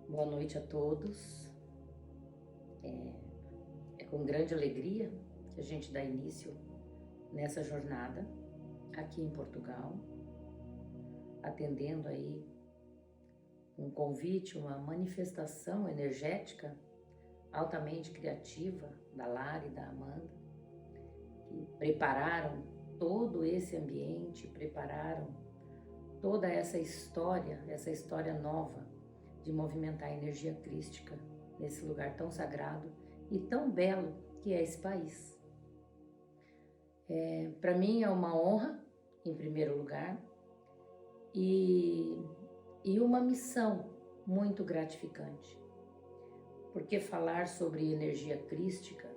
Boa noite a todos. É com grande alegria que a gente dá início nessa jornada aqui em Portugal, atendendo aí um convite, uma manifestação energética altamente criativa da Lara e da Amanda, que prepararam todo esse ambiente, prepararam toda essa história nova de movimentar a energia crística nesse lugar tão sagrado e tão belo que é esse país. Para mim é uma honra, em primeiro lugar, e uma missão muito gratificante, porque falar sobre energia crística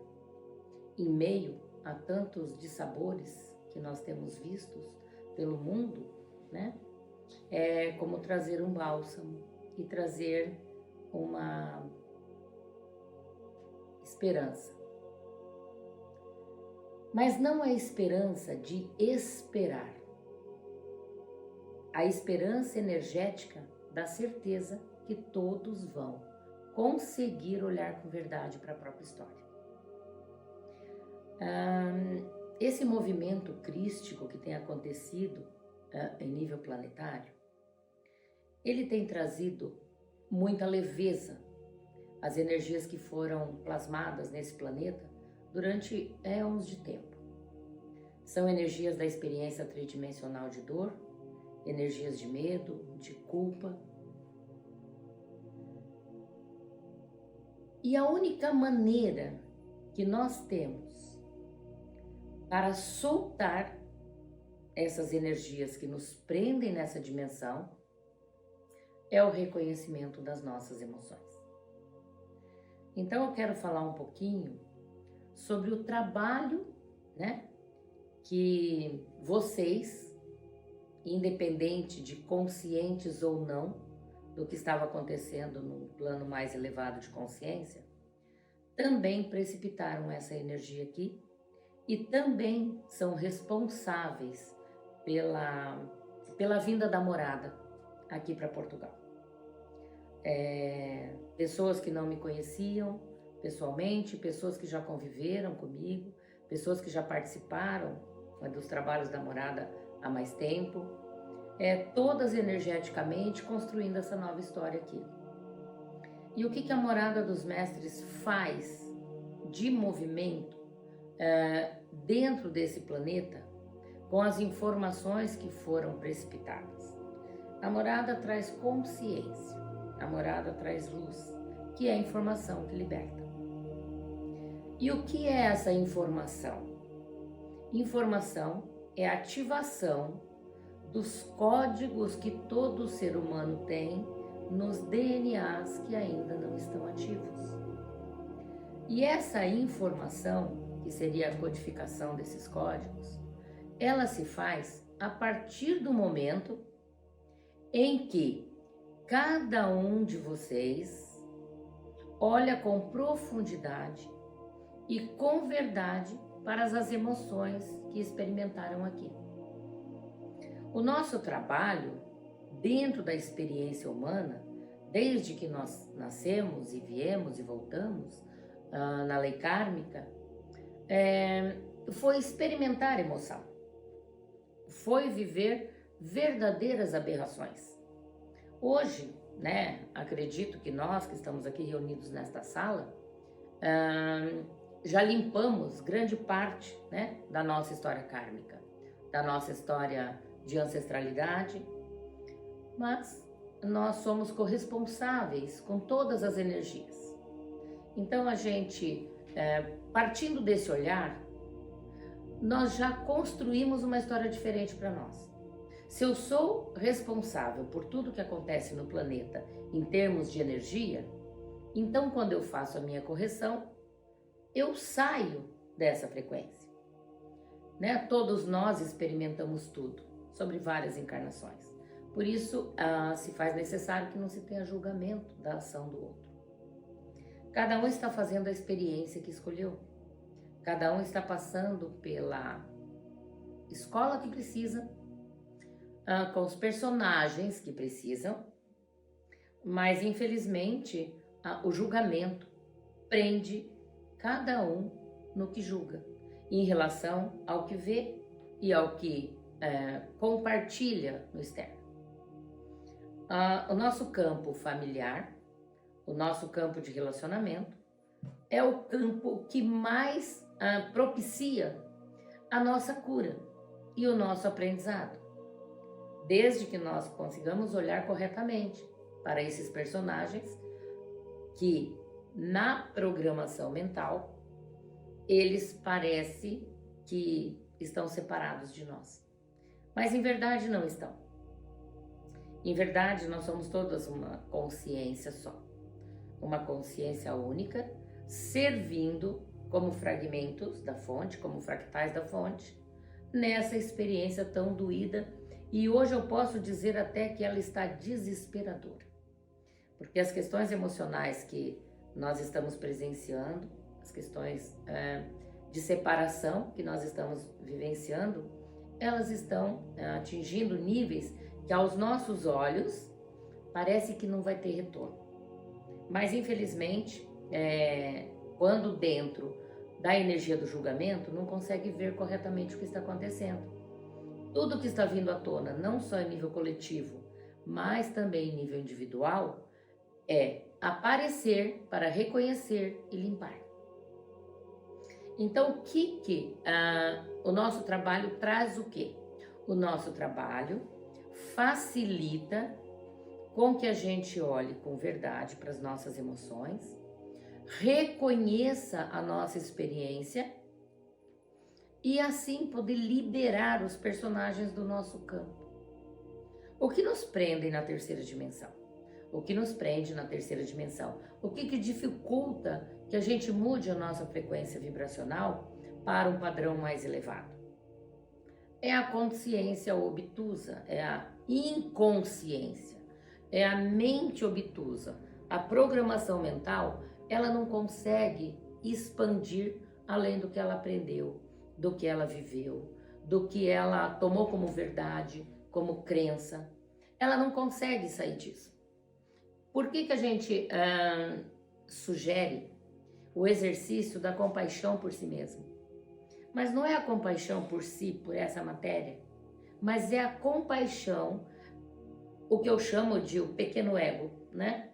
em meio a tantos dissabores que nós temos vistos pelo mundo, né? É como trazer um bálsamo e trazer uma esperança. Mas não a esperança de esperar. A esperança energética da certeza que todos vão conseguir olhar com verdade para a própria história. Esse movimento crístico que tem acontecido em nível planetário, ele tem trazido muita leveza às energias que foram plasmadas nesse planeta durante éons de tempo. São energias da experiência tridimensional de dor, energias de medo, de culpa. E a única maneira que nós temos para soltar essas energias que nos prendem nessa dimensão é o reconhecimento das nossas emoções. Então eu quero falar um pouquinho sobre o trabalho, né, que vocês, independente de conscientes ou não do que estava acontecendo no plano mais elevado de consciência, também precipitaram essa energia aqui e também são responsáveis pela vinda da morada aqui para Portugal. Pessoas que não me conheciam pessoalmente, pessoas que já conviveram comigo, pessoas que já participaram dos trabalhos da morada há mais tempo, todas energeticamente construindo essa nova história aqui. E o que a morada dos mestres faz de movimento dentro desse planeta com as informações que foram precipitadas? A morada traz consciência, a morada traz luz, que é a informação que liberta. E o que é essa informação? Informação é a ativação dos códigos que todo ser humano tem nos DNAs que ainda não estão ativos. E essa informação, que seria a codificação desses códigos, ela se faz a partir do momento em que cada um de vocês olha com profundidade e com verdade para as emoções que experimentaram aqui. O nosso trabalho dentro da experiência humana, desde que nós nascemos e viemos e voltamos na lei kármica, foi experimentar emoção, foi viver verdadeiras aberrações. Hoje, né, acredito que nós que estamos aqui reunidos nesta sala, já limpamos grande parte, né, da nossa história kármica, da nossa história de ancestralidade, mas nós somos corresponsáveis com todas as energias. Então a gente, partindo desse olhar, nós já construímos uma história diferente para nós. Se eu sou responsável por tudo que acontece no planeta em termos de energia, então quando eu faço a minha correção, eu saio dessa frequência, né? Todos nós experimentamos tudo, sobre várias encarnações. Por isso, se faz necessário que não se tenha julgamento da ação do outro. Cada um está fazendo a experiência que escolheu. Cada um está passando pela escola que precisa, com os personagens que precisam, Mas infelizmente o julgamento prende cada um no que julga, em relação ao que vê e ao que compartilha no externo. O nosso campo familiar, o nosso campo de relacionamento, é o campo que mais propicia a nossa cura e o nosso aprendizado. Desde que nós consigamos olhar corretamente para esses personagens que, na programação mental, eles parecem que estão separados de nós. Mas em verdade não estão. Em verdade, nós somos todas uma consciência só. Uma consciência única, servindo como fragmentos da fonte, como fractais da fonte, nessa experiência tão doída. E hoje eu posso dizer até que ela está desesperadora. Porque as questões emocionais que nós estamos presenciando, as questões de separação que nós estamos vivenciando, elas estão atingindo níveis que aos nossos olhos parece que não vai ter retorno. Mas infelizmente, quando dentro da energia do julgamento, não consegue ver corretamente o que está acontecendo. Tudo que está vindo à tona, não só em nível coletivo, mas também em nível individual, é aparecer para reconhecer e limpar. Então, o que o nosso trabalho traz o quê? O nosso trabalho facilita com que a gente olhe com verdade para as nossas emoções, reconheça a nossa experiência e assim poder liberar os personagens do nosso campo. O que nos prende na terceira dimensão? O que nos prende na terceira dimensão? O que dificulta que a gente mude a nossa frequência vibracional para um padrão mais elevado? É a consciência obtusa, é a inconsciência, é a mente obtusa. A programação mental, ela não consegue expandir além do que ela aprendeu, do que ela viveu, do que ela tomou como verdade, como crença. Ela não consegue sair disso. Por que a gente sugere o exercício da compaixão por si mesmo? Mas não é a compaixão por si, por essa matéria, mas é a compaixão, o que eu chamo de o pequeno ego, né?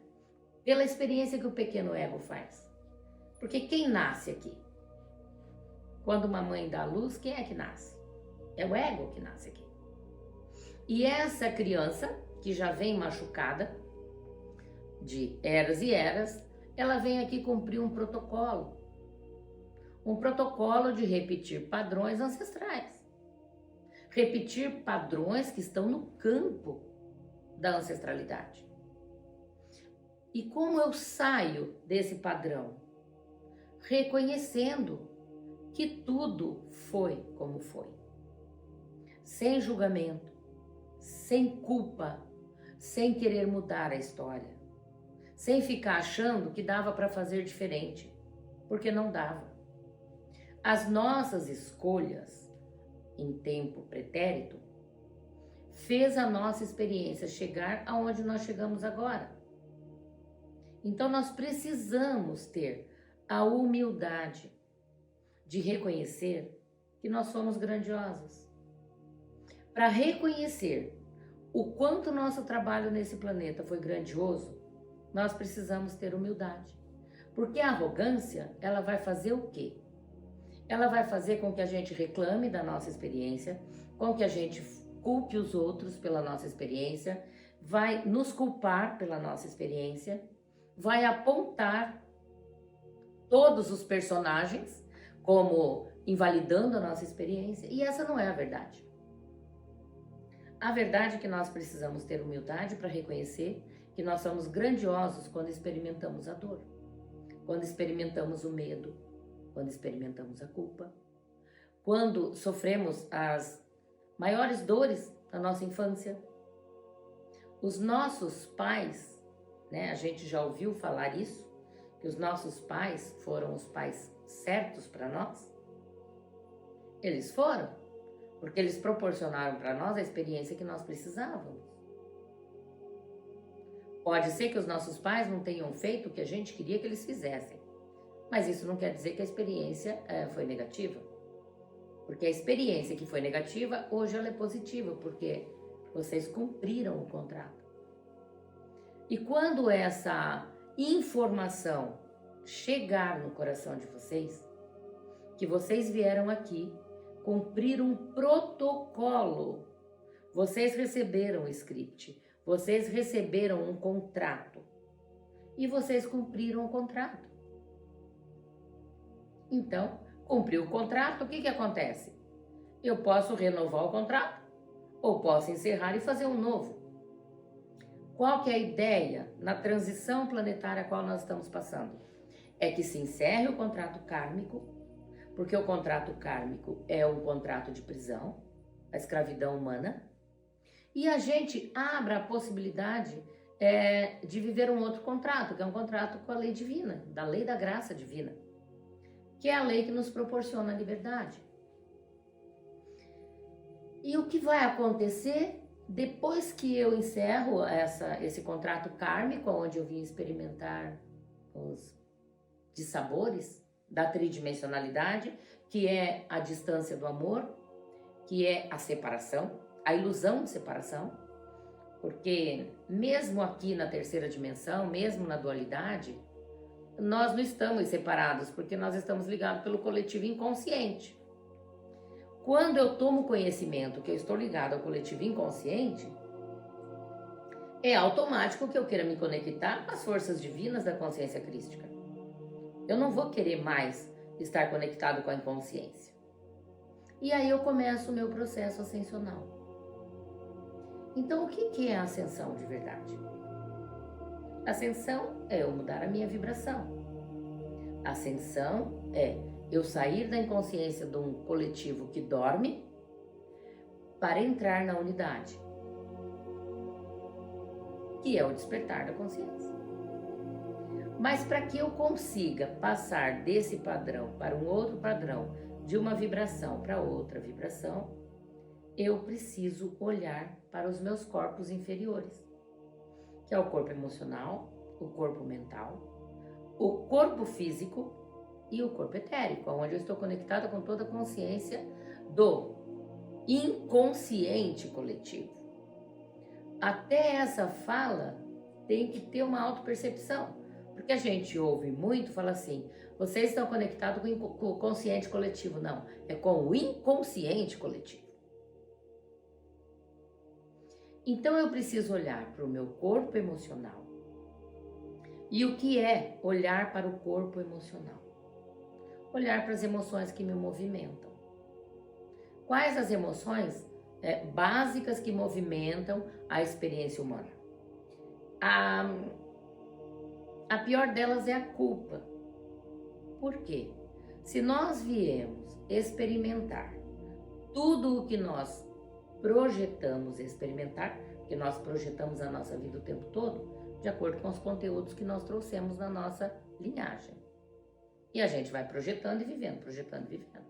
Pela experiência que o pequeno ego faz. Porque quem nasce aqui? Quando uma mãe dá à luz, quem é que nasce? É o ego que nasce aqui. E essa criança, que já vem machucada, de eras e eras, ela vem aqui cumprir um protocolo de repetir padrões ancestrais, repetir padrões que estão no campo da ancestralidade. E como eu saio desse padrão? Reconhecendo que tudo foi como foi, sem julgamento, sem culpa, sem querer mudar a história, sem ficar achando que dava para fazer diferente, porque não dava. As nossas escolhas em tempo pretérito fez a nossa experiência chegar aonde nós chegamos agora. Então nós precisamos ter a humildade de reconhecer que nós somos grandiosos. Para reconhecer o quanto nosso trabalho nesse planeta foi grandioso, nós precisamos ter humildade. Porque a arrogância, ela vai fazer o quê? Ela vai fazer com que a gente reclame da nossa experiência, com que a gente culpe os outros pela nossa experiência, vai nos culpar pela nossa experiência, vai apontar todos os personagens como invalidando a nossa experiência, e essa não é a verdade. A verdade é que nós precisamos ter humildade para reconhecer que nós somos grandiosos quando experimentamos a dor, quando experimentamos o medo, quando experimentamos a culpa, quando sofremos as maiores dores da nossa infância. Os nossos pais, né, a gente já ouviu falar isso, que os nossos pais foram os pais certos para nós? Eles foram, porque eles proporcionaram para nós a experiência que nós precisávamos. Pode ser que os nossos pais não tenham feito o que a gente queria que eles fizessem, mas isso não quer dizer que a experiência foi negativa. Porque a experiência que foi negativa, hoje ela é positiva, porque vocês cumpriram o contrato. E quando essa informação chegar no coração de vocês, que vocês vieram aqui cumprir um protocolo, vocês receberam o script, vocês receberam um contrato e vocês cumpriram o contrato. Então, cumpriu o contrato, o que acontece? Eu posso renovar o contrato ou posso encerrar e fazer um novo. Qual que é a ideia na transição planetária a qual nós estamos passando? É que se encerre o contrato kármico, porque o contrato kármico é um contrato de prisão, a escravidão humana, e a gente abra a possibilidade de viver um outro contrato, que é um contrato com a lei divina, da lei da graça divina, que é a lei que nos proporciona a liberdade. E o que vai acontecer depois que eu encerro esse contrato kármico, onde eu vim experimentar os dissabores da tridimensionalidade, que é a distância do amor, que é a separação, a ilusão de separação, porque mesmo aqui na terceira dimensão, mesmo na dualidade, nós não estamos separados, porque nós estamos ligados pelo coletivo inconsciente. Quando eu tomo conhecimento que eu estou ligado ao coletivo inconsciente, é automático que eu queira me conectar com as forças divinas da consciência crística. Eu não vou querer mais estar conectado com a inconsciência. E aí eu começo o meu processo ascensional. Então, o que é a ascensão de verdade? Ascensão é eu mudar a minha vibração. Ascensão é eu sair da inconsciência de um coletivo que dorme para entrar na unidade, que é o despertar da consciência. Mas para que eu consiga passar desse padrão para um outro padrão, de uma vibração para outra vibração, eu preciso olhar para os meus corpos inferiores, que é o corpo emocional, o corpo mental, o corpo físico e o corpo etérico, onde eu estou conectada com toda a consciência do inconsciente coletivo. Até essa fala tem que ter uma autopercepção, porque a gente ouve muito, fala assim, vocês estão conectados com o consciente coletivo. Não, é com o inconsciente coletivo. Então eu preciso olhar para o meu corpo emocional. E o que é olhar para o corpo emocional? Olhar para as emoções que me movimentam. Quais as emoções básicas que movimentam a experiência humana? A pior delas é a culpa. Por quê? Se nós viemos experimentar tudo o que nós projetamos experimentar, porque nós projetamos a nossa vida o tempo todo, de acordo com os conteúdos que nós trouxemos na nossa linhagem. E a gente vai projetando e vivendo, projetando e vivendo.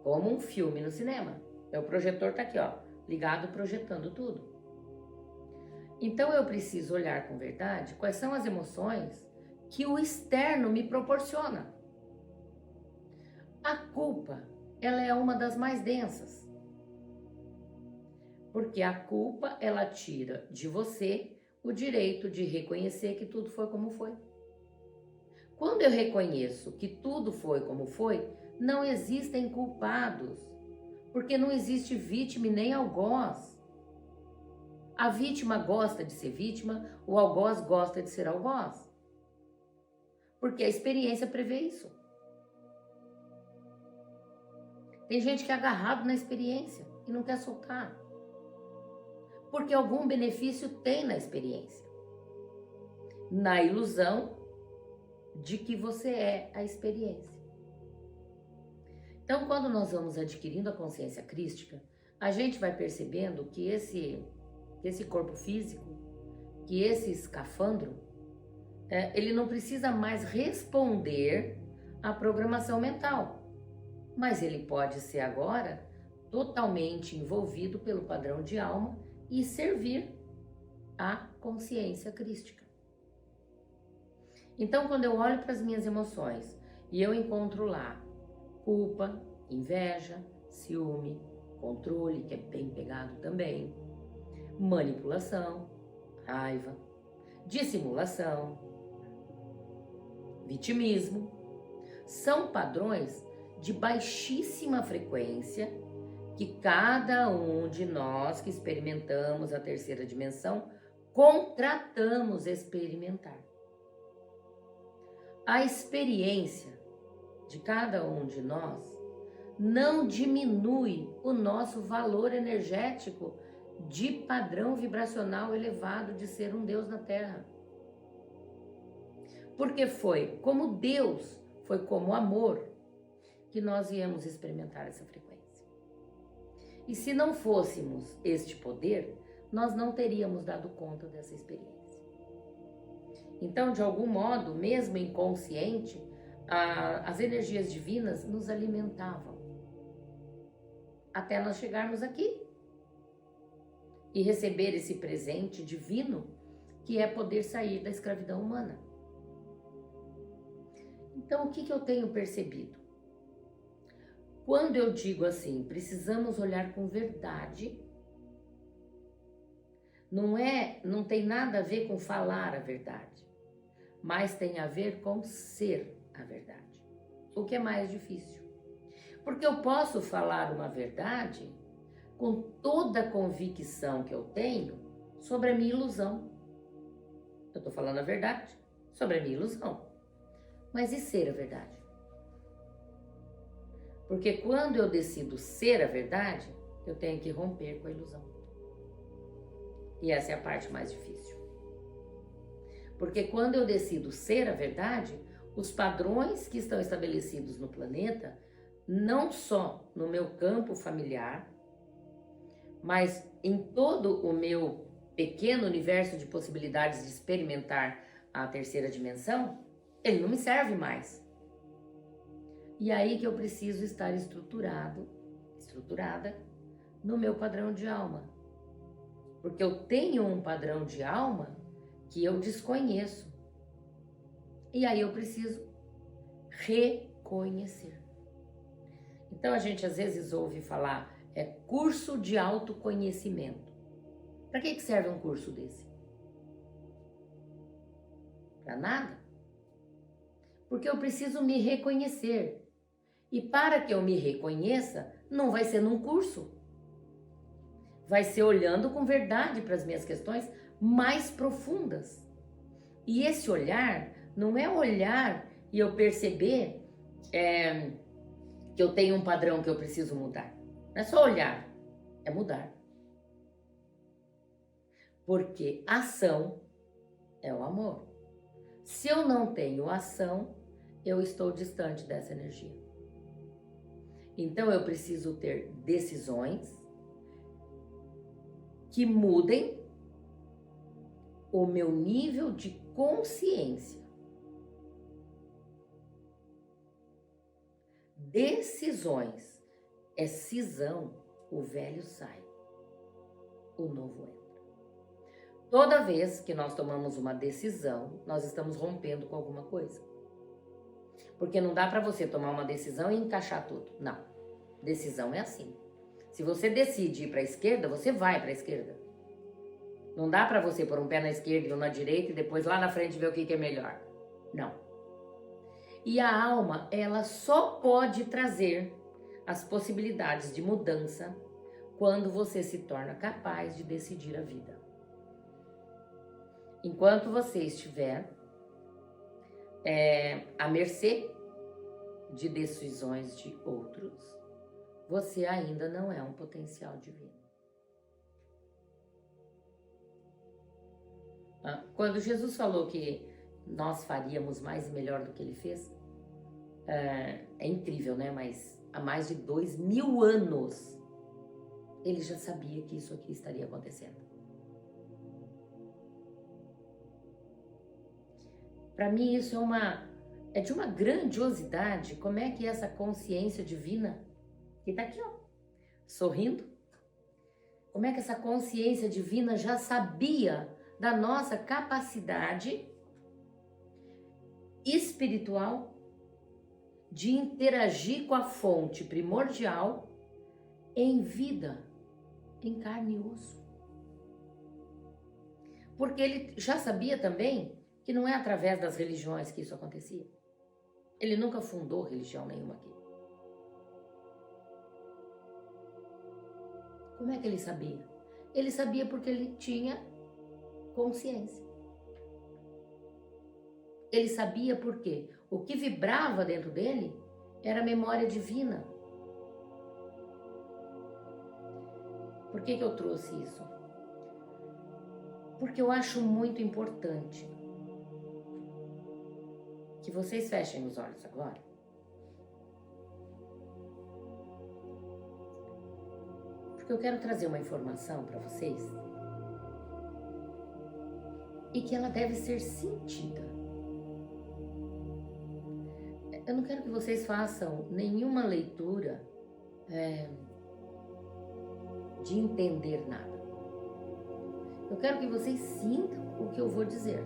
Como um filme no cinema. O projetor tá aqui, ó, ligado, projetando tudo. Então eu preciso olhar com verdade quais são as emoções que o externo me proporciona. A culpa, ela é uma das mais densas. Porque a culpa, ela tira de você o direito de reconhecer que tudo foi como foi. Quando eu reconheço que tudo foi como foi, não existem culpados, porque não existe vítima e nem algoz. A vítima gosta de ser vítima, o algoz gosta de ser algoz. Porque a experiência prevê isso. Tem gente que é agarrado na experiência e não quer soltar. Porque algum benefício tem na experiência. Na ilusão de que você é a experiência. Então, quando nós vamos adquirindo a consciência crística, a gente vai percebendo que esse corpo físico, que esse escafandro, ele não precisa mais responder à programação mental, mas ele pode ser agora totalmente envolvido pelo padrão de alma e servir à consciência crística. Então, quando eu olho para as minhas emoções e eu encontro lá culpa, inveja, ciúme, controle, que é bem pegado também, manipulação, raiva, dissimulação, vitimismo, são padrões de baixíssima frequência que cada um de nós que experimentamos a terceira dimensão contratamos experimentar. A experiência de cada um de nós não diminui o nosso valor energético de padrão vibracional elevado de ser um Deus na Terra. Porque foi como Deus, foi como amor, que nós viemos experimentar essa frequência. E se não fôssemos este poder, nós não teríamos dado conta dessa experiência. Então, de algum modo, mesmo inconsciente, as energias divinas nos alimentavam até nós chegarmos aqui e receber esse presente divino que é poder sair da escravidão humana. Então, o que eu tenho percebido? Quando eu digo assim, precisamos olhar com verdade, não tem nada a ver com falar a verdade, mas tem a ver com ser a verdade, o que é mais difícil. Porque eu posso falar uma verdade com toda a convicção que eu tenho sobre a minha ilusão. Eu estou falando a verdade sobre a minha ilusão. Mas e ser a verdade? Porque quando eu decido ser a verdade, eu tenho que romper com a ilusão. E essa é a parte mais difícil. Porque quando eu decido ser a verdade, os padrões que estão estabelecidos no planeta, não só no meu campo familiar, mas em todo o meu pequeno universo de possibilidades de experimentar a terceira dimensão, ele não me serve mais. E aí que eu preciso estar estruturada no meu padrão de alma. Porque eu tenho um padrão de alma que eu desconheço. E aí eu preciso reconhecer. Então a gente às vezes ouve falar, curso de autoconhecimento. Para que serve um curso desse? Para nada. Porque eu preciso me reconhecer. E para que eu me reconheça, não vai ser num curso. Vai ser olhando com verdade para as minhas questões mais profundas. E esse olhar não é olhar e eu perceber que eu tenho um padrão que eu preciso mudar. Não é só olhar, é mudar. Porque ação é o amor. Se eu não tenho ação, eu estou distante dessa energia. Então eu preciso ter decisões que mudem o meu nível de consciência. Decisões é cisão, o velho sai, o novo entra. Toda vez que nós tomamos uma decisão, nós estamos rompendo com alguma coisa. Porque não dá para você tomar uma decisão e encaixar tudo. Não. Decisão é assim. Se você decide ir para a esquerda, você vai para a esquerda. Não dá para você pôr um pé na esquerda e um na direita e depois lá na frente ver o que é melhor. Não. E a alma, ela só pode trazer as possibilidades de mudança quando você se torna capaz de decidir a vida. Enquanto você estiver à mercê de decisões de outros, você ainda não é um potencial divino. Quando Jesus falou que nós faríamos mais e melhor do que ele fez, é incrível, né? Mas há mais de 2000 anos ele já sabia que isso aqui estaria acontecendo. Para mim isso é de uma grandiosidade. Como é que essa consciência divina, que está aqui, ó, sorrindo, como é que essa consciência divina já sabia da nossa capacidade espiritual de interagir com a fonte primordial em vida, em carne e osso. Porque ele já sabia também que não é através das religiões que isso acontecia. Ele nunca fundou religião nenhuma aqui. Como é que ele sabia? Ele sabia porque ele tinha consciência. Ele sabia porque o que vibrava dentro dele era a memória divina. Por que eu trouxe isso? Porque eu acho muito importante que vocês fechem os olhos agora. Porque eu quero trazer uma informação para vocês e que ela deve ser sentida. Eu não quero que vocês façam nenhuma leitura de entender nada. Eu quero que vocês sintam o que eu vou dizer.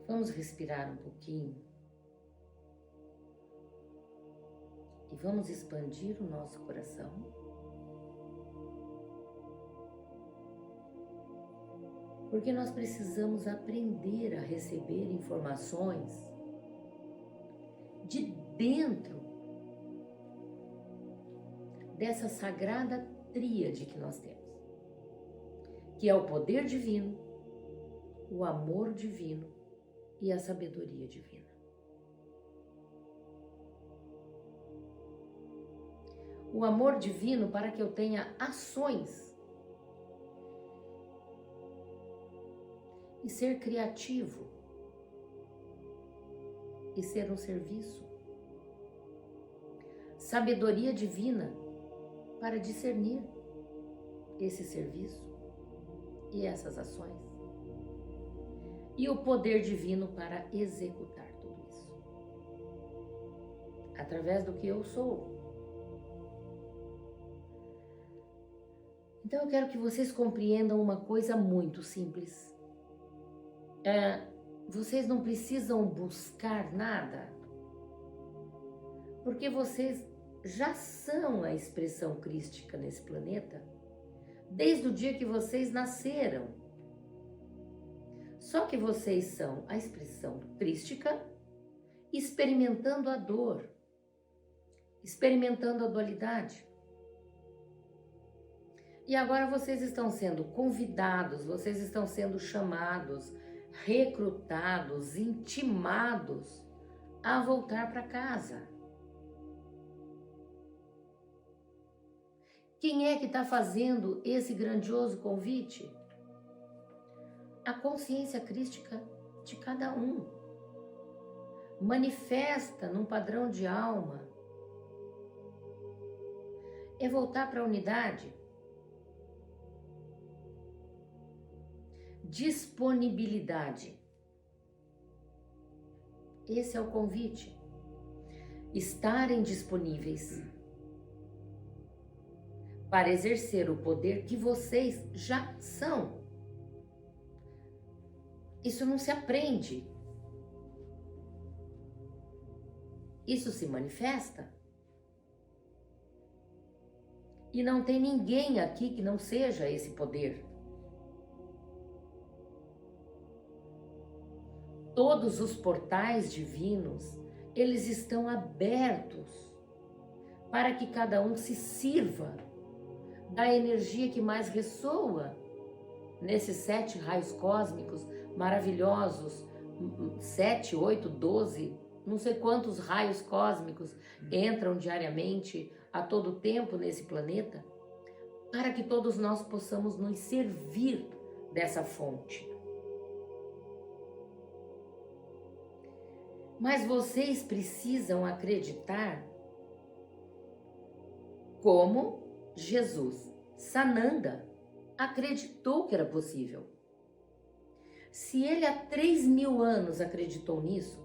Vamos respirar um pouquinho e vamos expandir o nosso coração. Porque nós precisamos aprender a receber informações de dentro dessa sagrada tríade que nós temos, que é o poder divino, o amor divino e a sabedoria divina. O amor divino para que eu tenha ações e ser criativo e ser um serviço. Sabedoria divina para discernir esse serviço e essas ações. E o poder divino para executar tudo isso. Através do que eu sou. Então eu quero que vocês compreendam uma coisa muito simples. Vocês não precisam buscar nada, porque vocês já são a expressão crística nesse planeta desde o dia que vocês nasceram. Só que vocês são a expressão crística experimentando a dor, experimentando a dualidade. E agora vocês estão sendo convidados, vocês estão sendo chamados, recrutados, intimados a voltar para casa. Quem é que está fazendo esse grandioso convite? A consciência crística de cada um. Manifesta num padrão de alma. É voltar para a unidade. Disponibilidade. Esse é o convite. Estarem disponíveis para exercer o poder que vocês já são. Isso não se aprende. Isso se manifesta. E não tem ninguém aqui que não seja esse poder. Todos os portais divinos, eles estão abertos para que cada um se sirva da energia que mais ressoa nesses 7 raios cósmicos maravilhosos, 7, 8, 12, não sei quantos raios cósmicos entram diariamente a todo tempo nesse planeta, para que todos nós possamos nos servir dessa fonte. Mas vocês precisam acreditar como Jesus, Sananda, acreditou que era possível. Se ele há 3.000 anos acreditou nisso,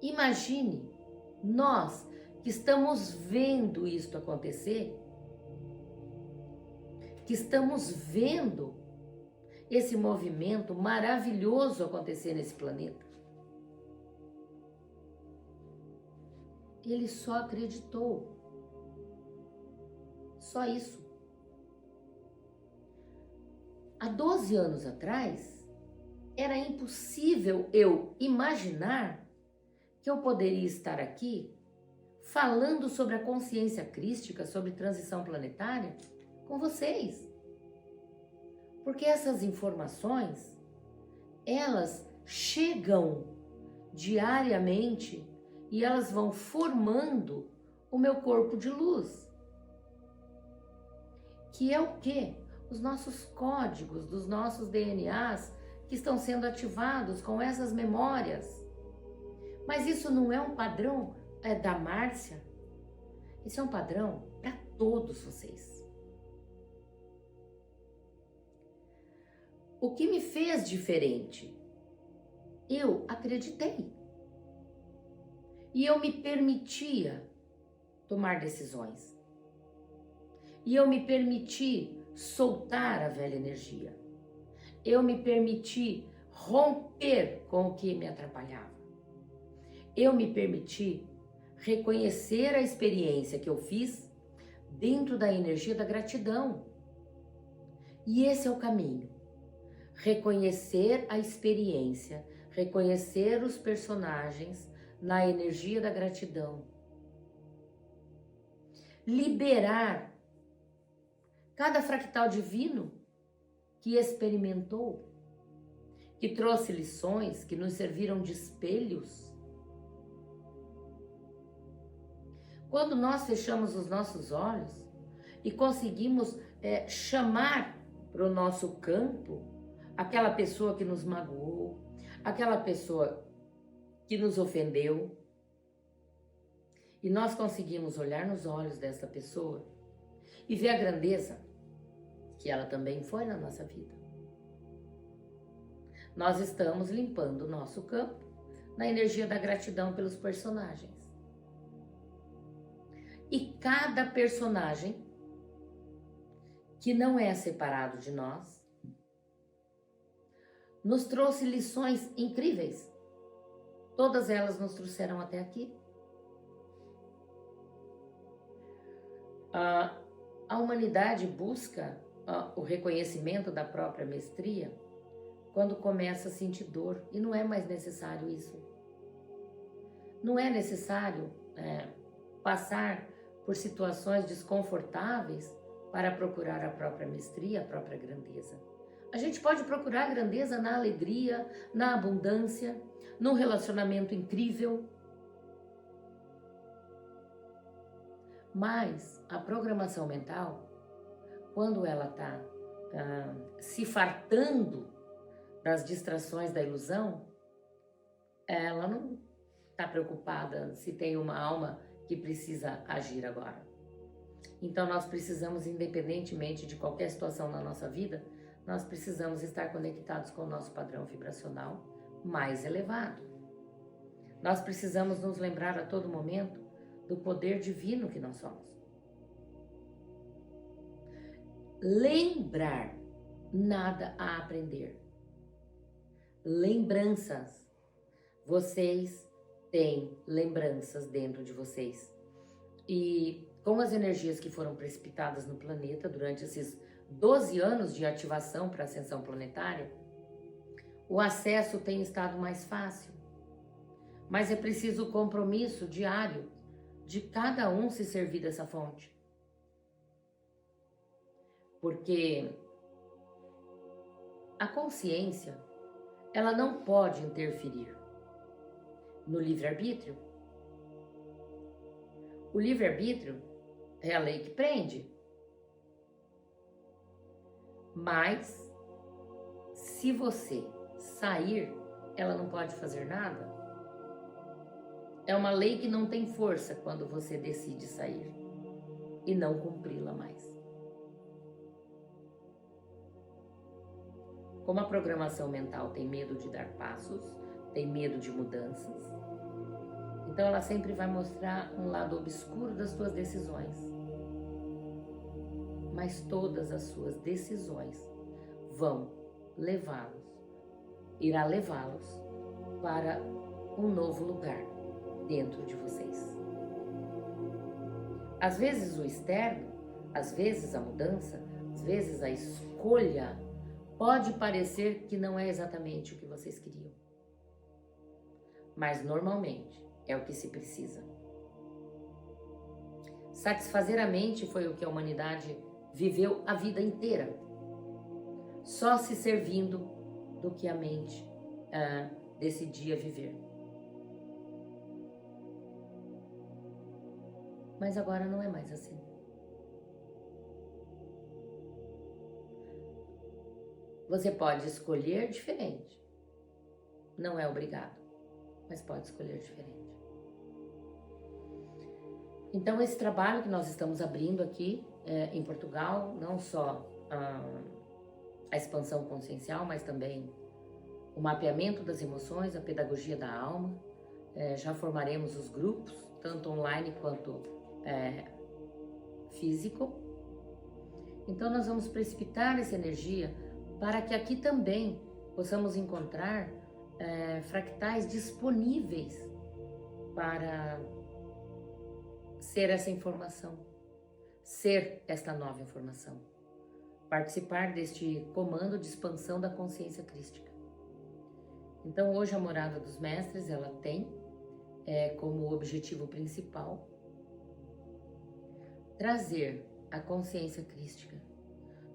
imagine nós que estamos vendo isto acontecer que estamos vendo esse movimento maravilhoso acontecer nesse planeta. Ele só acreditou. Só isso. Há 12 anos atrás, era impossível eu imaginar que eu poderia estar aqui falando sobre a consciência crística, sobre transição planetária, com vocês. Porque essas informações, elas chegam diariamente e elas vão formando o meu corpo de luz. Que é o quê? Os nossos códigos dos nossos DNAs que estão sendo ativados com essas memórias. Mas isso não é um padrão da Márcia. Isso é um padrão para todos vocês. O que me fez diferente? Eu acreditei. E eu me permitia tomar decisões. E eu me permiti soltar a velha energia. Eu me permiti romper com o que me atrapalhava. Eu me permiti reconhecer a experiência que eu fiz dentro da energia da gratidão. E esse é o caminho. Reconhecer a experiência, reconhecer os personagens na energia da gratidão. Liberar cada fractal divino que experimentou, que trouxe lições, que nos serviram de espelhos. Quando nós fechamos os nossos olhos e conseguimos chamar para o nosso campo aquela pessoa que nos magoou, aquela pessoa que nos ofendeu, e nós conseguimos olhar nos olhos dessa pessoa e ver a grandeza que ela também foi na nossa vida. Nós estamos limpando o nosso campo na energia da gratidão pelos personagens. E cada personagem que não é separado de nós nos trouxe lições incríveis. Todas elas nos trouxeram até aqui. A humanidade busca o reconhecimento da própria mestria quando começa a sentir dor. E não é mais necessário isso. Não é necessário passar por situações desconfortáveis para procurar a própria mestria, a própria grandeza. A gente pode procurar grandeza na alegria, na abundância, num relacionamento incrível. Mas a programação mental, quando ela está se fartando das distrações da ilusão, ela não está preocupada se tem uma alma que precisa agir agora. Então nós precisamos, independentemente de qualquer situação na nossa vida, nós precisamos estar conectados com o nosso padrão vibracional mais elevado. Nós precisamos nos lembrar a todo momento do poder divino que nós somos. Lembrar, nada a aprender. Lembranças. Vocês têm lembranças dentro de vocês. E com as energias que foram precipitadas no planeta durante esses 12 anos de ativação para a ascensão planetária, o acesso tem estado mais fácil. Mas é preciso o compromisso diário de cada um se servir dessa fonte. Porque a consciência, ela não pode interferir no livre-arbítrio. O livre-arbítrio é a lei que prende. Mas, se você sair, ela não pode fazer nada. É uma lei que não tem força quando você decide sair e não cumpri-la mais. Como a programação mental tem medo de dar passos, tem medo de mudanças, então ela sempre vai mostrar um lado obscuro das suas decisões. mas todas as suas decisões irá levá-los para um novo lugar dentro de vocês. Às vezes o externo, às vezes a mudança, às vezes a escolha pode parecer que não é exatamente o que vocês queriam, mas normalmente é o que se precisa. Satisfazer a mente foi o que a humanidade viveu a vida inteira, só se servindo do que a mente decidia viver. Mas agora não é mais assim. Você pode escolher diferente. Não é obrigado, mas pode escolher diferente. Então, esse trabalho que nós estamos abrindo aqui em Portugal, não só a expansão consciencial, mas também o mapeamento das emoções, a pedagogia da alma. Já formaremos os grupos, tanto online quanto físico. Então, nós vamos precipitar essa energia para que aqui também possamos encontrar fractais disponíveis para ser essa informação, ser esta nova informação, participar deste comando de expansão da consciência crística. Então, hoje a Morada dos Mestres, ela tem como objetivo principal trazer a consciência crística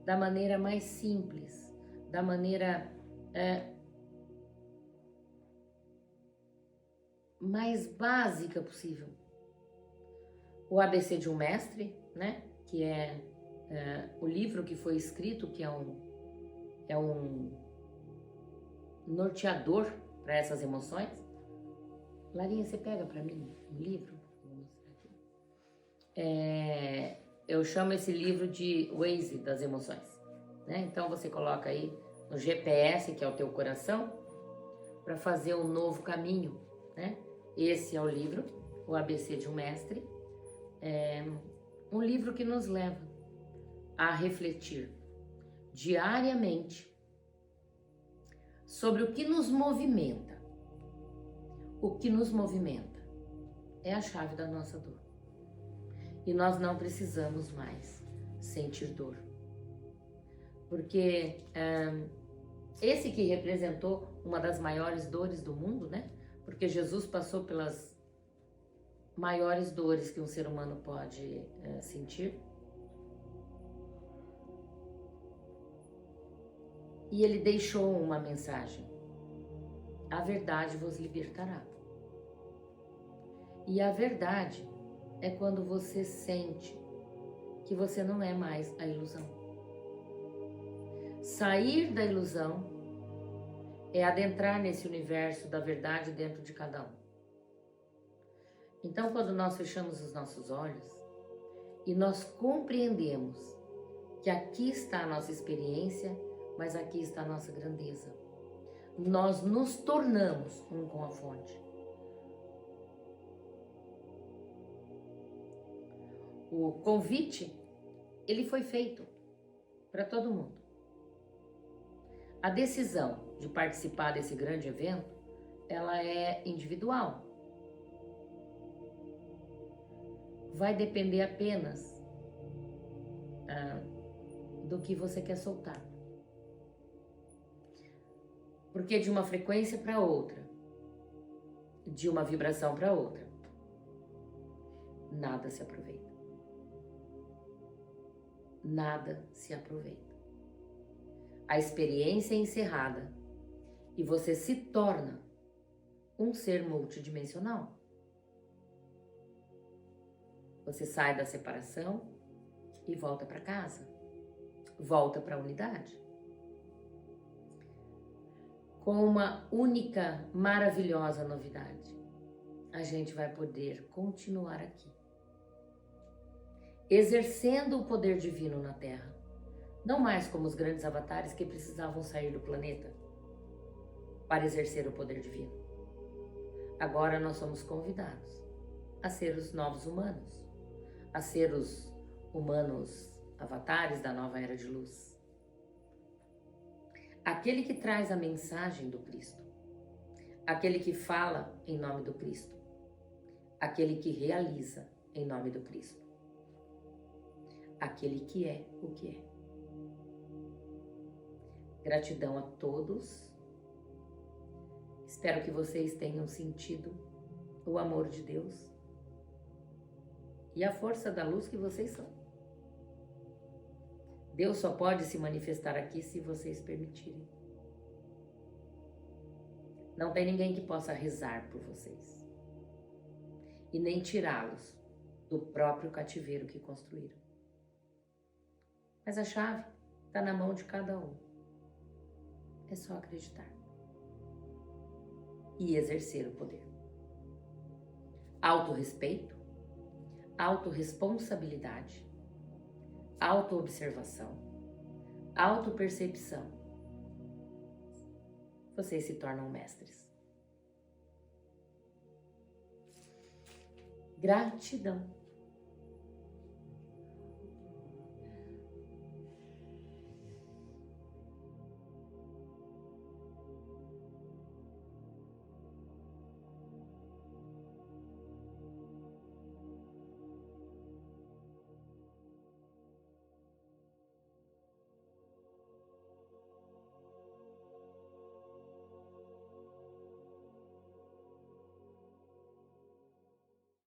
da maneira mais simples, da maneira mais básica possível. O ABC de um Mestre, né? Que é o livro que foi escrito, que é um norteador para essas emoções. Larinha, você pega para mim um livro? Vou mostrar aqui. Eu chamo esse livro de Waze das emoções, né? Então você coloca aí no GPS, que é o teu coração, para fazer um novo caminho, né? Esse é o livro, o ABC de um Mestre. Um livro que nos leva a refletir diariamente sobre o que nos movimenta. O que nos movimenta é a chave da nossa dor. E nós não precisamos mais sentir dor. Porque esse que representou uma das maiores dores do mundo, né? Porque Jesus passou pelas maiores dores que um ser humano pode sentir. E ele deixou uma mensagem: a verdade vos libertará. E a verdade é quando você sente que você não é mais a ilusão. Sair da ilusão é adentrar nesse universo da verdade dentro de cada um. Então, quando nós fechamos os nossos olhos e nós compreendemos que aqui está a nossa experiência, mas aqui está a nossa grandeza, nós nos tornamos um com a fonte. O convite, ele foi feito para todo mundo. A decisão de participar desse grande evento, ela é individual. Vai depender apenas do que você quer soltar. Porque de uma frequência para outra, de uma vibração para outra, nada se aproveita. Nada se aproveita. A experiência é encerrada e você se torna um ser multidimensional. Você sai da separação e volta para casa, volta para a unidade. Com uma única, maravilhosa novidade: a gente vai poder continuar aqui, exercendo o poder divino na Terra. Não mais como os grandes avatares que precisavam sair do planeta para exercer o poder divino. Agora nós somos convidados a ser os novos humanos, a ser os humanos avatares da nova era de luz. Aquele que traz a mensagem do Cristo. Aquele que fala em nome do Cristo. Aquele que realiza em nome do Cristo. Aquele que é o que é. Gratidão a todos. Espero que vocês tenham sentido o amor de Deus e a força da luz que vocês são. Deus só pode se manifestar aqui se vocês permitirem. Não tem ninguém que possa rezar por vocês e nem tirá-los do próprio cativeiro que construíram. Mas a chave está na mão de cada um. É só acreditar e exercer o poder. Autorrespeito, autorresponsabilidade, autoobservação, autopercepção. Vocês se tornam mestres. Gratidão.